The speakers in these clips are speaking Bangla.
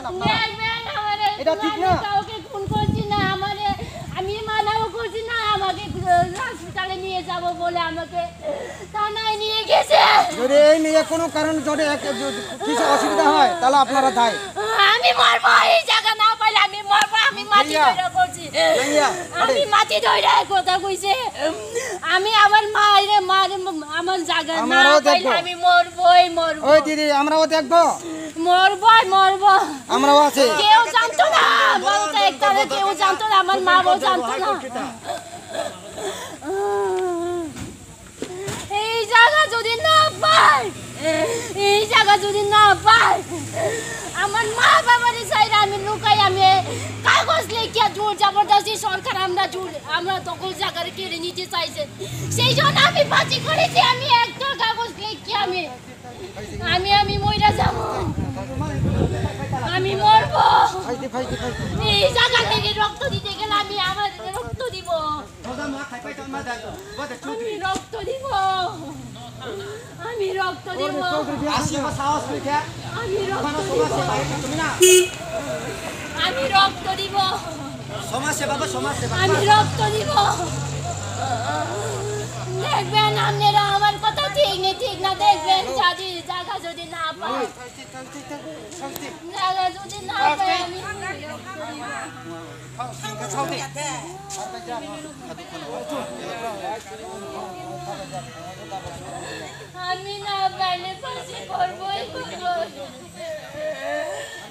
করছেন আপনারা এটা ঠিক না কাউকে খুন করছি না আমারে আমি মানাও করছি না আমাকে হসপিটালে নিয়ে যাব বলে আমাকে থানায় নিয়ে গেছে যদি এই নিয়ে কোনো কারণ যদি কিছু অসুবিধা হয় তাহলে আপনারা দায় আমি মরবো এই জায়গা না পাইলে আমি মরবো আমি মাটি ধরে করছি আমি মাটি ধরে কথা কইছে আমি আমার মায়ের আমার জায়গা না পাইলে আমি মরবই মরবো ওই দিদি আমরাও দেখবো মরবো আমরাও আছি কেউ জানতো না বলতে একটারে কেউ জানতো না আমার মাও জানতো না এই জায়গা যদি না পাই আমার মা বাবার সাইড আমি লুকাই আমি কাগজ লিখিয়া জোর জবরদস্তি সরকার আমরা তখন জায়গা কেড়ে নিতে চাইছে সেই জন্য আমি ফাঁসি করেছি আমি একটা কাগজ লিখি আমি মইরা যাব আমি মরবো এই জায়গা থেকে রক্ত দিতে গেলে আমি আমার রক্ত দিব আমি রক্ত দিব দেখবেন আপনারা আমার কথা ঠিক না দেখবেন যদি জায়গা যদি না পাই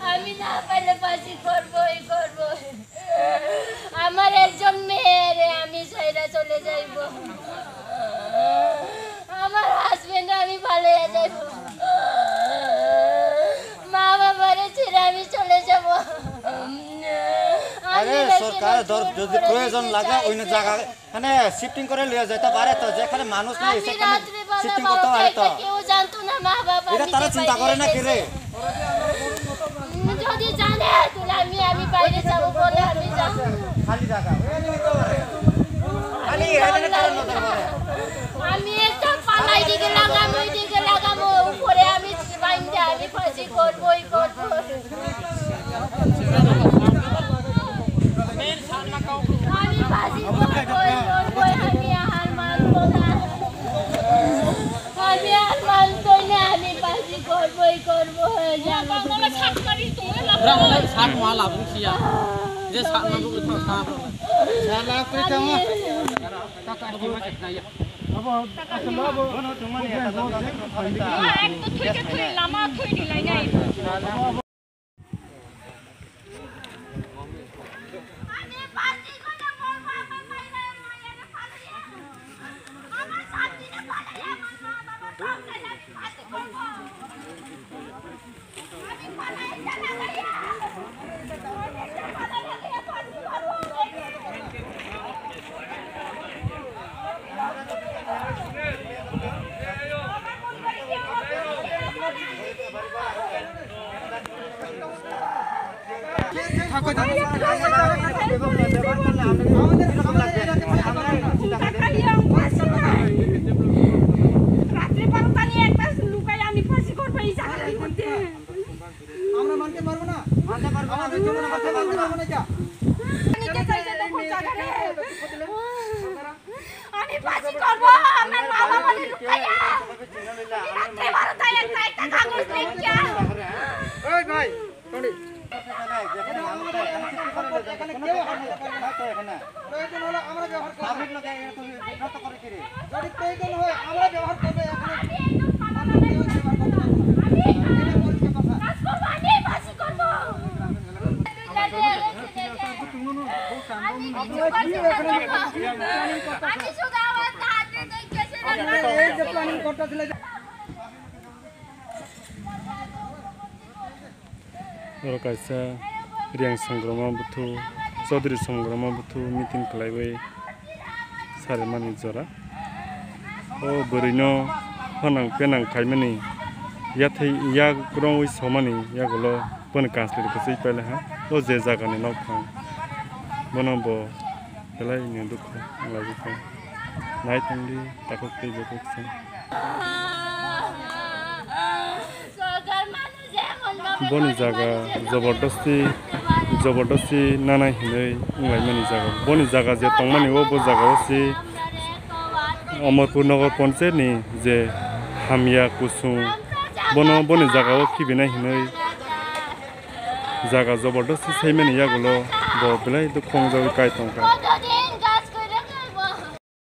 আমি না পাইলে ফাঁসি করবই আমার একজন মেয়েরে আমি সাইরা চলে যাইব আমার হাজবেন্ড আমি পালিয়ে যাইব মা বাবারে ছেড়ে আমি চলে যাব সরকার যদি প্রয়োজন লাগে অন্য জায়গা মানে শিফটিং করে লিয়ে যেতে পারে তো যেখানে মানুষ নাই সেখানে শিফটিং করতে পারে তো কেউ জানতো না মা বাবা এটা তারা চিন্তা করে না কি রে যদি জানে তাহলে আমি বাইরে যাব বলে আমি যাব খালি জায়গা খালি এখানে কারণ নজর করে আমি একটা পালাই দিকে লাগামো উপরে আমি বাইন্দা আমি ফাঁসি করবই আমি ফাঁসি করবই আমি আর মানবো না আমি ফাঁসি করবই सात माला बुखिया जे सात माला बुखिया सात साला कोई काम काका की मां कितना या अब असल अब दोनों तुमने एक तो थोई के थोई लामा थोई दिलाई নাই আমরা মানতে পারবো না আমাদের জীবনে কথা বলতে পারবো না যা আমি ফাঁসি করব আমার মা বাবাকে লুকাইয়া রাতে 12টায় একটা কাগজ লিখিয়া ওই ভাই টনি যেখানে মানুষ নাই এখানে কেউ এখানে প্রয়োজন হলে আমরা ব্যবহার করব পাবলিক লোকে এত বিব্রত করে কি রে যদি প্রয়োজন হয় আমরা ব্যবহার করব এখানে Kaisa riang sangrama butu Chaudhary sangrama butu meeting kalaibai saremani jora o borino hanang penang kaimani yathai ya kurang oi somani yagulo pon kansler kasai pele ha o je jaga ni nok khang bonobo helai ni dukho lagi khang nai tangli takok tei bekok sang সরকার মানুষ এমন boni jaga jabardasti nana hinai unglai mani jaga boni jaga je tongmani o bo jaga o si Amarpur Nagar Panchayat ni je hamya kusung boni jaga o kibina hinai jaga jabardasti saimani yagulo bo belai do khongjau kai tongka